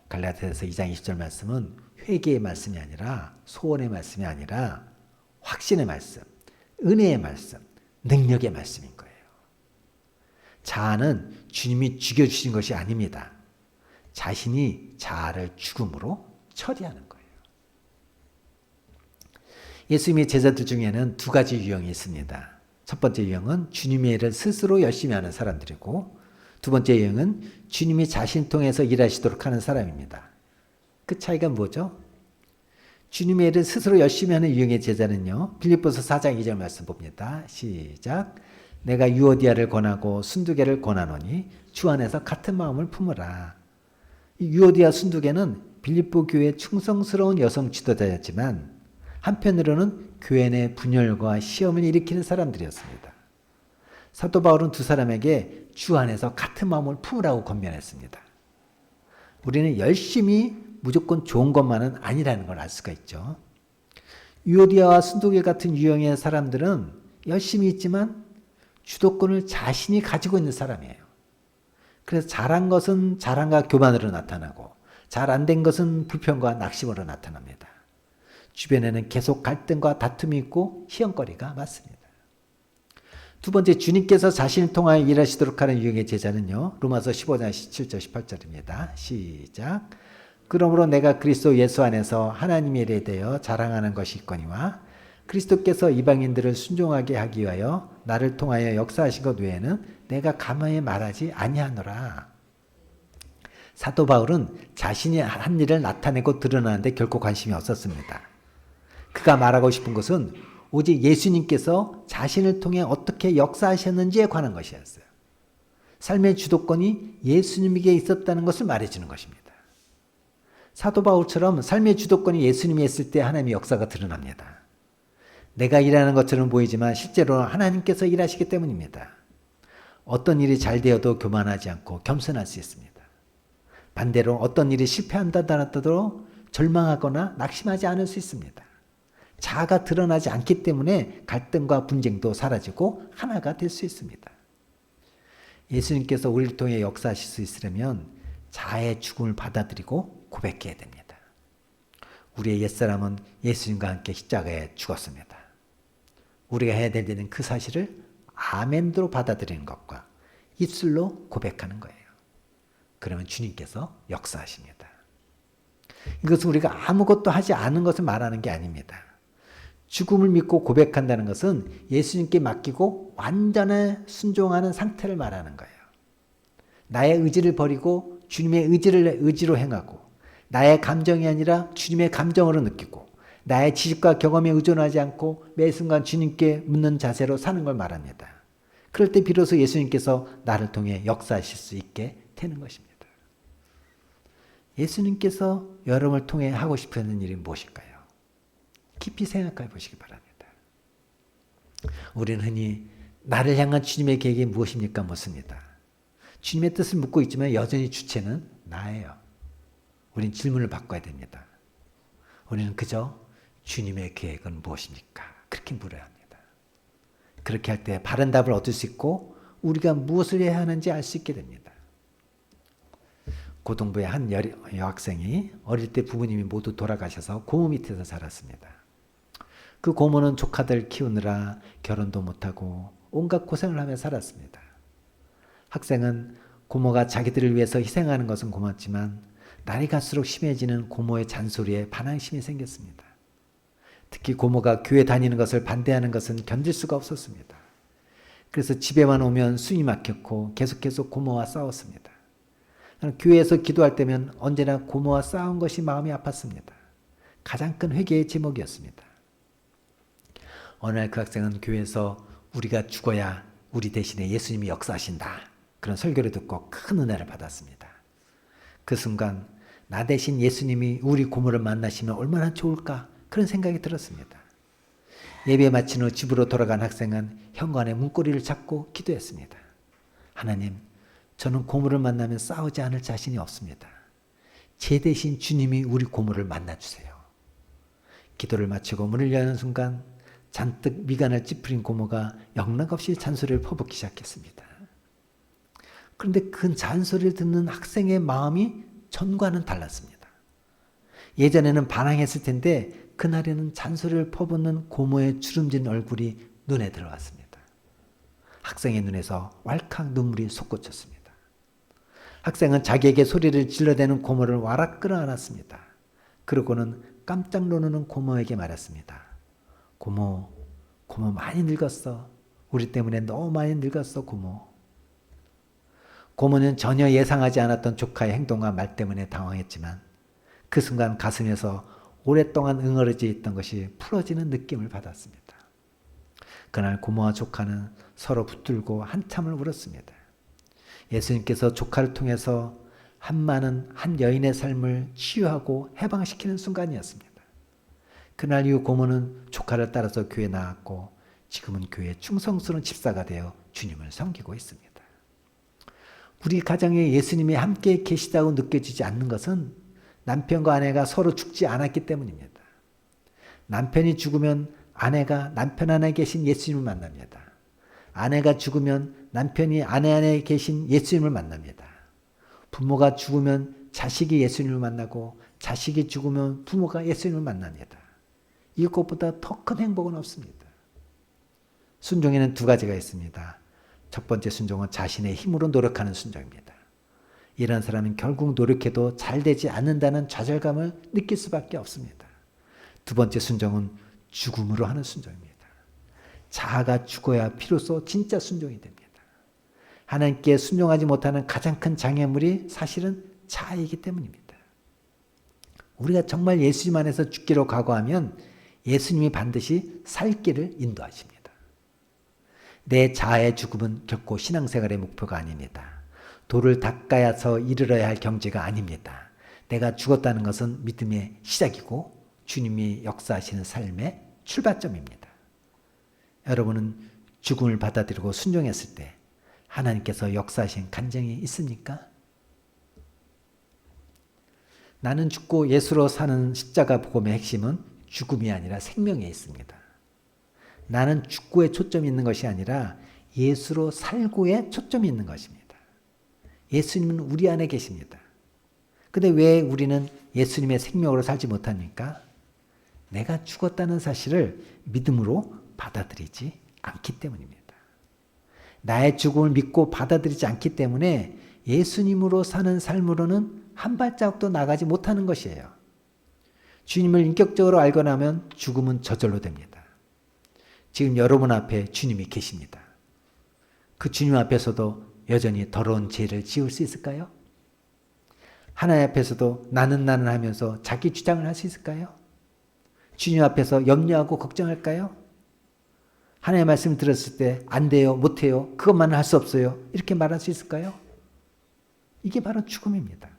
갈라디아서 2장 20절 말씀은 회개의 말씀이 아니라 소원의 말씀이 아니라 확신의 말씀, 은혜의 말씀, 능력의 말씀인 거예요. 자아는 주님이 죽여주신 것이 아닙니다. 자신이 자아를 죽음으로 처리하는 거예요. 예수님의 제자들 중에는 두 가지 유형이 있습니다. 첫 번째 유형은 주님의 일을 스스로 열심히 하는 사람들이고 두 번째 유형은 주님이 자신 통해서 일하시도록 하는 사람입니다. 그 차이가 뭐죠? 주님의 일을 스스로 열심히 하는 유형의 제자는요. 빌립보서 4장 2절 말씀 봅니다. 시작. 내가 유오디아를 권하고 순두개를 권하노니 주 안에서 같은 마음을 품으라. 이 유오디아 순두개는 빌립보 교회의 충성스러운 여성 지도자였지만 한편으로는 교회 내 분열과 시험을 일으키는 사람들이었습니다. 사도 바울은 두 사람에게 주 안에서 같은 마음을 품으라고 권면했습니다. 우리는 열심히 무조건 좋은 것만은 아니라는 걸 알 수가 있죠. 유오디아와 순두개 같은 유형의 사람들은 열심히 있지만 주도권을 자신이 가지고 있는 사람이에요. 그래서 잘한 것은 자랑과 교만으로 나타나고 잘 안 된 것은 불평과 낙심으로 나타납니다. 주변에는 계속 갈등과 다툼이 있고 시험거리가 많습니다. 두 번째, 주님께서 자신을 통하여 일하시도록 하는 유형의 제자는요. 로마서 15장 17절 18절입니다. 시작. 그러므로 내가 그리스도 예수 안에서 하나님의 일에 대하여 자랑하는 것이 있거니와 그리스도께서 이방인들을 순종하게 하기 위하여 나를 통하여 역사하신 것 외에는 내가 가만히 말하지 아니하노라. 사도 바울은 자신이 한 일을 나타내고 드러나는데 결코 관심이 없었습니다. 그가 말하고 싶은 것은 오직 예수님께서 자신을 통해 어떻게 역사하셨는지에 관한 것이었어요. 삶의 주도권이 예수님에게 있었다는 것을 말해주는 것입니다. 사도 바울처럼 삶의 주도권이 예수님이 있을 때 하나님의 역사가 드러납니다. 내가 일하는 것처럼 보이지만 실제로는 하나님께서 일하시기 때문입니다. 어떤 일이 잘 되어도 교만하지 않고 겸손할 수 있습니다. 반대로 어떤 일이 실패한다 하더라도 절망하거나 낙심하지 않을 수 있습니다. 자아가 드러나지 않기 때문에 갈등과 분쟁도 사라지고 하나가 될 수 있습니다. 예수님께서 우리를 통해 역사하실 수 있으려면 자아의 죽음을 받아들이고 고백해야 됩니다. 우리의 옛사람은 예수님과 함께 십자가에 죽었습니다. 우리가 해야 될 일은 그 사실을 아멘으로 받아들이는 것과 입술로 고백하는 거예요. 그러면 주님께서 역사하십니다. 이것은 우리가 아무것도 하지 않은 것을 말하는 게 아닙니다. 죽음을 믿고 고백한다는 것은 예수님께 맡기고 완전히 순종하는 상태를 말하는 거예요. 나의 의지를 버리고 주님의 의지로 행하고 나의 감정이 아니라 주님의 감정으로 느끼고 나의 지식과 경험에 의존하지 않고 매 순간 주님께 묻는 자세로 사는 걸 말합니다. 그럴 때 비로소 예수님께서 나를 통해 역사하실 수 있게 되는 것입니다. 예수님께서 여러분을 통해 하고 싶은 일이 무엇일까요? 깊이 생각해 보시기 바랍니다. 우리는 흔히 나를 향한 주님의 계획이 무엇입니까? 묻습니다. 주님의 뜻을 묻고 있지만 여전히 주체는 나예요. 우린 질문을 바꿔야 됩니다. 우리는 그저 주님의 계획은 무엇입니까? 그렇게 물어야 합니다. 그렇게 할 때 바른 답을 얻을 수 있고 우리가 무엇을 해야 하는지 알 수 있게 됩니다. 고등부의 한 여학생이 어릴 때 부모님이 모두 돌아가셔서 고모 밑에서 자랐습니다. 그 고모는 조카들 키우느라 결혼도 못하고 온갖 고생을 하며 살았습니다. 학생은 고모가 자기들을 위해서 희생하는 것은 고맙지만 날이 갈수록 심해지는 고모의 잔소리에 반항심이 생겼습니다. 특히 고모가 교회 다니는 것을 반대하는 것은 견딜 수가 없었습니다. 그래서 집에만 오면 숨이 막혔고 계속해서 고모와 싸웠습니다. 교회에서 기도할 때면 언제나 고모와 싸운 것이 마음이 아팠습니다. 가장 큰 회개의 제목이었습니다. 어느 날 그 학생은 교회에서 우리가 죽어야 우리 대신에 예수님이 역사하신다. 그런 설교를 듣고 큰 은혜를 받았습니다. 그 순간 나 대신 예수님이 우리 고모를 만나시면 얼마나 좋을까 그런 생각이 들었습니다. 예배 마친 후 집으로 돌아간 학생은 현관에 문고리를 잡고 기도했습니다. 하나님, 저는 고모를 만나면 싸우지 않을 자신이 없습니다. 제 대신 주님이 우리 고모를 만나주세요. 기도를 마치고 문을 여는 순간 잔뜩 미간을 찌푸린 고모가 영락없이 잔소리를 퍼붓기 시작했습니다. 그런데 그 잔소리를 듣는 학생의 마음이 전과는 달랐습니다. 예전에는 반항했을 텐데 그날에는 잔소리를 퍼붓는 고모의 주름진 얼굴이 눈에 들어왔습니다. 학생의 눈에서 왈칵 눈물이 솟구쳤습니다. 학생은 자기에게 소리를 질러대는 고모를 와락 끌어안았습니다. 그러고는 깜짝 놀라는 고모에게 말했습니다. 고모 많이 늙었어. 우리 때문에 너무 많이 늙었어, 고모. 고모는 전혀 예상하지 않았던 조카의 행동과 말 때문에 당황했지만 그 순간 가슴에서 오랫동안 응어려져 있던 것이 풀어지는 느낌을 받았습니다. 그날 고모와 조카는 서로 붙들고 한참을 울었습니다. 예수님께서 조카를 통해서 한 여인의 삶을 치유하고 해방시키는 순간이었습니다. 그날 이후 고모는 조카를 따라서 교회에 나왔고 지금은 교회의 충성스러운 집사가 되어 주님을 섬기고 있습니다. 우리 가정에 예수님이 함께 계시다고 느껴지지 않는 것은 남편과 아내가 서로 죽지 않았기 때문입니다. 남편이 죽으면 아내가 남편 안에 계신 예수님을 만납니다. 아내가 죽으면 남편이 아내 안에 계신 예수님을 만납니다. 부모가 죽으면 자식이 예수님을 만나고 자식이 죽으면 부모가 예수님을 만납니다. 이것보다 더 큰 행복은 없습니다. 순종에는 두 가지가 있습니다. 첫 번째 순종은 자신의 힘으로 노력하는 순종입니다. 이런 사람은 결국 노력해도 잘 되지 않는다는 좌절감을 느낄 수밖에 없습니다. 두 번째 순종은 죽음으로 하는 순종입니다. 자아가 죽어야 비로소 진짜 순종이 됩니다. 하나님께 순종하지 못하는 가장 큰 장애물이 사실은 자아이기 때문입니다. 우리가 정말 예수님 안에서 죽기로 각오하면 예수님이 반드시 살 길을 인도하십니다. 내 자아의 죽음은 결코 신앙생활의 목표가 아닙니다. 돌을 닦아서 이르러야 할 경지가 아닙니다. 내가 죽었다는 것은 믿음의 시작이고 주님이 역사하시는 삶의 출발점입니다. 여러분은 죽음을 받아들이고 순종했을 때 하나님께서 역사하신 간증이 있습니까? 나는 죽고 예수로 사는 십자가 복음의 핵심은 죽음이 아니라 생명에 있습니다. 나는 죽고에 초점이 있는 것이 아니라 예수로 살고에 초점이 있는 것입니다. 예수님은 우리 안에 계십니다. 근데 왜 우리는 예수님의 생명으로 살지 못합니까? 내가 죽었다는 사실을 믿음으로 받아들이지 않기 때문입니다. 나의 죽음을 믿고 받아들이지 않기 때문에 예수님으로 사는 삶으로는 한 발자국도 나가지 못하는 것이에요. 주님을 인격적으로 알고 나면 죽음은 저절로 됩니다. 지금 여러분 앞에 주님이 계십니다. 그 주님 앞에서도 여전히 더러운 죄를 지을 수 있을까요? 하나님 앞에서도 나는 하면서 자기 주장을 할 수 있을까요? 주님 앞에서 염려하고 걱정할까요? 하나님의 말씀 들었을 때 안 돼요, 못 해요, 그것만은 할 수 없어요, 이렇게 말할 수 있을까요? 이게 바로 죽음입니다.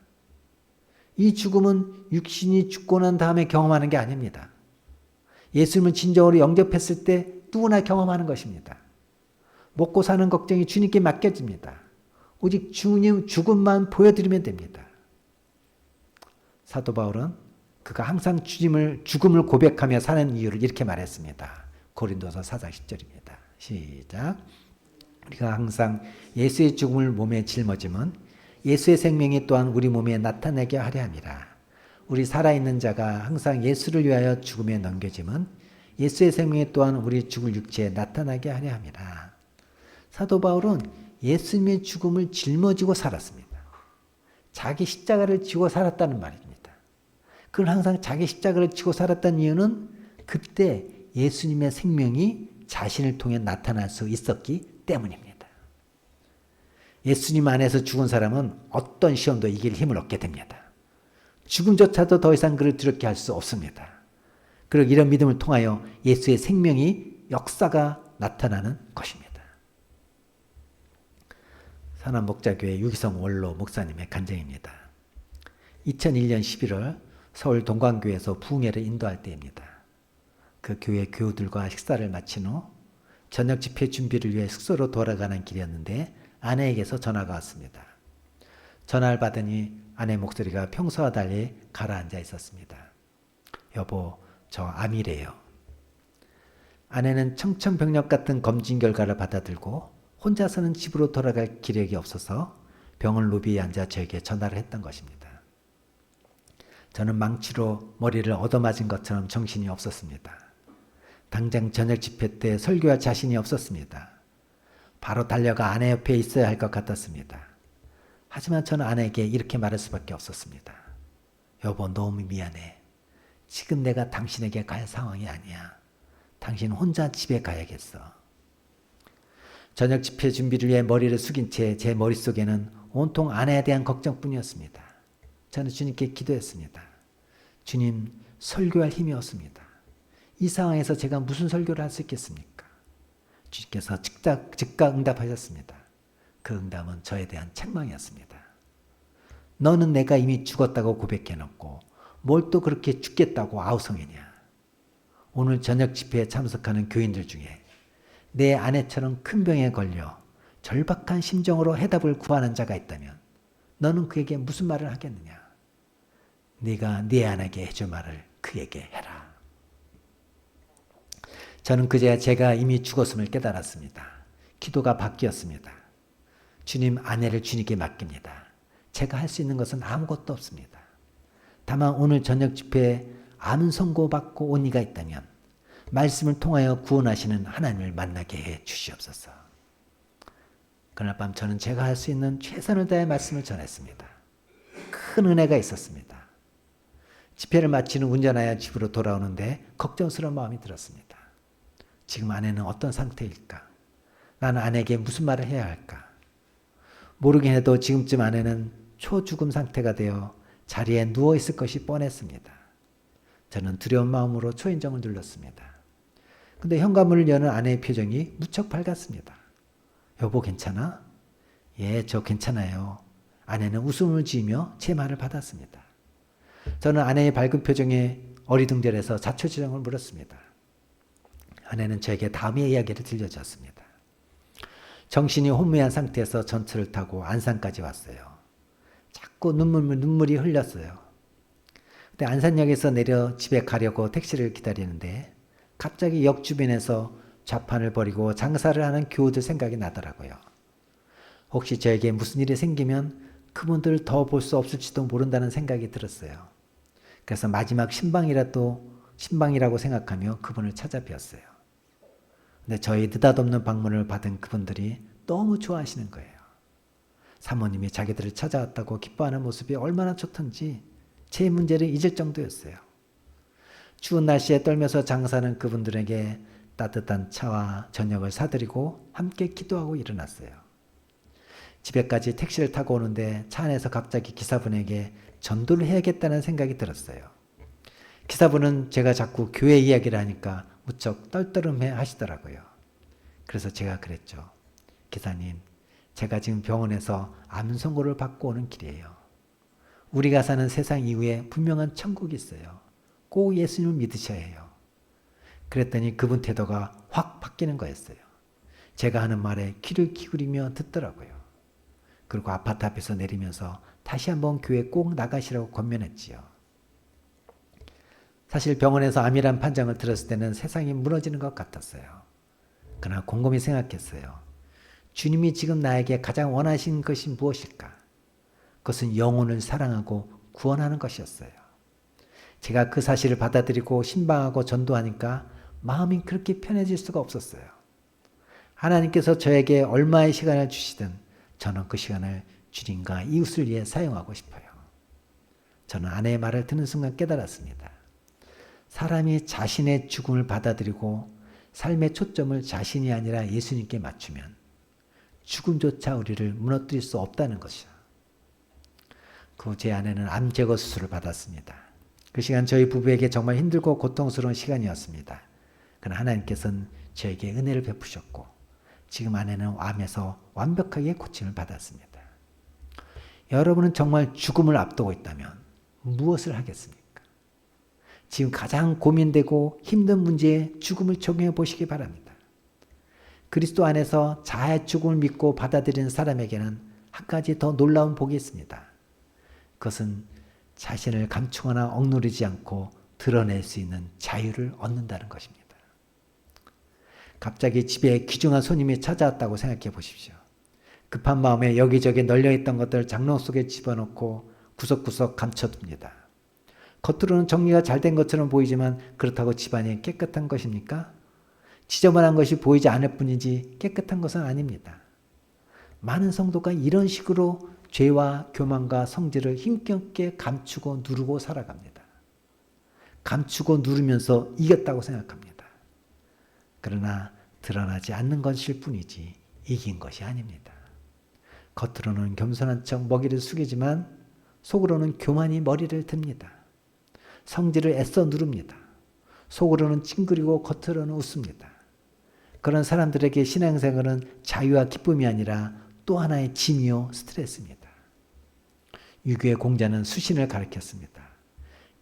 이 죽음은 육신이 죽고 난 다음에 경험하는 게 아닙니다. 예수님을 진정으로 영접했을 때 누구나 경험하는 것입니다. 먹고 사는 걱정이 주님께 맡겨집니다. 오직 주님 죽음만 보여드리면 됩니다. 사도 바울은 그가 항상 죽음을 고백하며 사는 이유를 이렇게 말했습니다. 고린도서 4장 10절입니다. 시작. 우리가 항상 예수의 죽음을 몸에 짊어짐은 예수의 생명이 또한 우리 몸에 나타나게 하려 함이라. 우리 살아있는 자가 항상 예수를 위하여 죽음에 넘겨짐은 예수의 생명이 또한 우리 죽을 육체에 나타나게 하려 함이라. 사도 바울은 예수님의 죽음을 짊어지고 살았습니다. 자기 십자가를 지고 살았다는 말입니다. 그는 항상 자기 십자가를 지고 살았다는 이유는 그때 예수님의 생명이 자신을 통해 나타날 수 있었기 때문입니다. 예수님 안에서 죽은 사람은 어떤 시험도 이길 힘을 얻게 됩니다. 죽음조차도 더 이상 그를 두렵게 할 수 없습니다. 그리고 이런 믿음을 통하여 예수의 생명이 역사가 나타나는 것입니다. 산안목자교회 유기성 원로 목사님의 간증입니다. 2001년 11월 서울 동광교회에서 부흥회를 인도할 때입니다. 그 교회 교우들과 식사를 마친 후 저녁 집회 준비를 위해 숙소로 돌아가는 길이었는데 아내에게서 전화가 왔습니다. 전화를 받으니 아내 목소리가 평소와 달리 가라앉아 있었습니다. 여보, 저 암이래요. 아내는 청천벽력 같은 검진 결과를 받아들고 혼자서는 집으로 돌아갈 기력이 없어서 병원 로비에 앉아 저에게 전화를 했던 것입니다. 저는 망치로 머리를 얻어맞은 것처럼 정신이 없었습니다. 당장 저녁 집회 때 설교할 자신이 없었습니다. 바로 달려가 아내 옆에 있어야 할 것 같았습니다. 하지만 저는 아내에게 이렇게 말할 수밖에 없었습니다. 여보, 너무 미안해. 지금 내가 당신에게 갈 상황이 아니야. 당신 혼자 집에 가야겠어. 저녁 집회 준비를 위해 머리를 숙인 채 제 머릿속에는 온통 아내에 대한 걱정뿐이었습니다. 저는 주님께 기도했습니다. 주님, 설교할 힘이 없습니다. 이 상황에서 제가 무슨 설교를 할 수 있겠습니까? 주님께서 즉각 응답하셨습니다. 그 응답은 저에 대한 책망이었습니다. 너는 내가 이미 죽었다고 고백해놓고 뭘 또 그렇게 죽겠다고 아우성이냐. 오늘 저녁 집회에 참석하는 교인들 중에 내 아내처럼 큰 병에 걸려 절박한 심정으로 해답을 구하는 자가 있다면 너는 그에게 무슨 말을 하겠느냐. 네가 네 아내에게 해줄 말을 그에게 해라. 저는 그제야 제가 이미 죽었음을 깨달았습니다. 기도가 바뀌었습니다. 주님, 아내를 주님께 맡깁니다. 제가 할 수 있는 것은 아무것도 없습니다. 다만 오늘 저녁 집회에 암 선고받고 온 이가 있다면 말씀을 통하여 구원하시는 하나님을 만나게 해 주시옵소서. 그날 밤 저는 제가 할 수 있는 최선을 다해 말씀을 전했습니다. 큰 은혜가 있었습니다. 집회를 마치는 운전하여 집으로 돌아오는데 걱정스러운 마음이 들었습니다. 지금 아내는 어떤 상태일까? 나는 아내에게 무슨 말을 해야 할까? 모르긴 해도 지금쯤 아내는 초죽음 상태가 되어 자리에 누워있을 것이 뻔했습니다. 저는 두려운 마음으로 초인종을 눌렀습니다. 근데 현관문을 여는 아내의 표정이 무척 밝았습니다. 여보, 괜찮아? 예, 저 괜찮아요. 아내는 웃음을 지으며 제 말을 받았습니다. 저는 아내의 밝은 표정에 어리둥절해서 자초지종을 물었습니다. 아내는 저에게 다음의 이야기를 들려줬습니다. 정신이 혼미한 상태에서 전철을 타고 안산까지 왔어요. 자꾸 눈물이 흘렸어요. 근데 안산역에서 내려 집에 가려고 택시를 기다리는데 갑자기 역 주변에서 좌판을 벌이고 장사를 하는 교우들 생각이 나더라고요. 혹시 저에게 무슨 일이 생기면 그분들 더 볼 수 없을지도 모른다는 생각이 들었어요. 그래서 마지막 신방이라고 생각하며 그분을 찾아뵈었어요. 근데 저희 느닷없는 방문을 받은 그분들이 너무 좋아하시는 거예요. 사모님이 자기들을 찾아왔다고 기뻐하는 모습이 얼마나 좋던지 제 문제를 잊을 정도였어요. 추운 날씨에 떨면서 장사하는 그분들에게 따뜻한 차와 저녁을 사드리고 함께 기도하고 일어났어요. 집에까지 택시를 타고 오는데 차 안에서 갑자기 기사분에게 전도를 해야겠다는 생각이 들었어요. 기사분은 제가 자꾸 교회 이야기를 하니까 무척 떨떠름해 하시더라고요. 그래서 제가 그랬죠. 기사님, 제가 지금 병원에서 암 선고를 받고 오는 길이에요. 우리가 사는 세상 이후에 분명한 천국이 있어요. 꼭 예수님을 믿으셔야 해요. 그랬더니 그분 태도가 확 바뀌는 거였어요. 제가 하는 말에 귀를 기울이며 듣더라고요. 그리고 아파트 앞에서 내리면서 다시 한번 교회 꼭 나가시라고 권면했지요. 사실 병원에서 암이란 판정을 들었을 때는 세상이 무너지는 것 같았어요. 그러나 곰곰이 생각했어요. 주님이 지금 나에게 가장 원하신 것이 무엇일까? 그것은 영혼을 사랑하고 구원하는 것이었어요. 제가 그 사실을 받아들이고 신방하고 전도하니까 마음이 그렇게 편해질 수가 없었어요. 하나님께서 저에게 얼마의 시간을 주시든 저는 그 시간을 주님과 이웃을 위해 사용하고 싶어요. 저는 아내의 말을 듣는 순간 깨달았습니다. 사람이 자신의 죽음을 받아들이고 삶의 초점을 자신이 아니라 예수님께 맞추면 죽음조차 우리를 무너뜨릴 수 없다는 것이죠. 그 제 아내는 암 제거 수술을 받았습니다. 그 시간 저희 부부에게 정말 힘들고 고통스러운 시간이었습니다. 그러나 하나님께서는 저에게 은혜를 베푸셨고 지금 아내는 암에서 완벽하게 고침을 받았습니다. 여러분은 정말 죽음을 앞두고 있다면 무엇을 하겠습니까? 지금 가장 고민되고 힘든 문제에 죽음을 적용해 보시기 바랍니다. 그리스도 안에서 자아의 죽음을 믿고 받아들이는 사람에게는 한 가지 더 놀라운 복이 있습니다. 그것은 자신을 감추거나 억누르지 않고 드러낼 수 있는 자유를 얻는다는 것입니다. 갑자기 집에 귀중한 손님이 찾아왔다고 생각해 보십시오. 급한 마음에 여기저기 널려있던 것들을 장롱 속에 집어넣고 구석구석 감춰둡니다. 겉으로는 정리가 잘 된 것처럼 보이지만 그렇다고 집안이 깨끗한 것입니까? 지저분한 것이 보이지 않을 뿐이지 깨끗한 것은 아닙니다. 많은 성도가 이런 식으로 죄와 교만과 성질을 힘겹게 감추고 누르고 살아갑니다. 감추고 누르면서 이겼다고 생각합니다. 그러나 드러나지 않는 것일 뿐이지 이긴 것이 아닙니다. 겉으로는 겸손한 척 먹이를 숙이지만 속으로는 교만이 머리를 듭니다. 성질을 애써 누릅니다. 속으로는 찡그리고 겉으로는 웃습니다. 그런 사람들에게 신앙생활은 자유와 기쁨이 아니라 또 하나의 짐이요 스트레스입니다. 유교의 공자는 수신을 가르쳤습니다.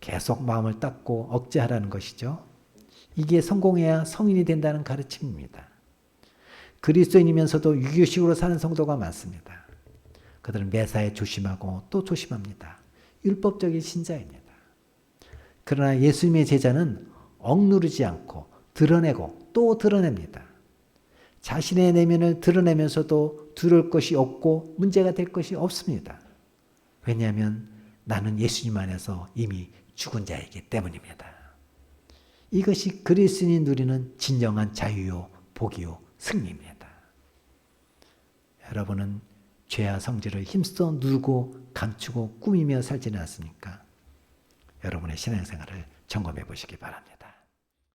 계속 마음을 닦고 억제하라는 것이죠. 이게 성공해야 성인이 된다는 가르침입니다. 그리스도인이면서도 유교식으로 사는 성도가 많습니다. 그들은 매사에 조심하고 또 조심합니다. 율법적인 신자입니다. 그러나 예수님의 제자는 억누르지 않고 드러내고 또 드러냅니다. 자신의 내면을 드러내면서도 두려울 것이 없고 문제가 될 것이 없습니다. 왜냐하면 나는 예수님 안에서 이미 죽은 자이기 때문입니다. 이것이 그리스도인이 누리는 진정한 자유요, 복이요, 승리입니다. 여러분은 죄와 성질을 힘써 누르고 감추고 꾸미며 살지는 않습니까? 여러분의 신앙생활을 점검해 보시기 바랍니다.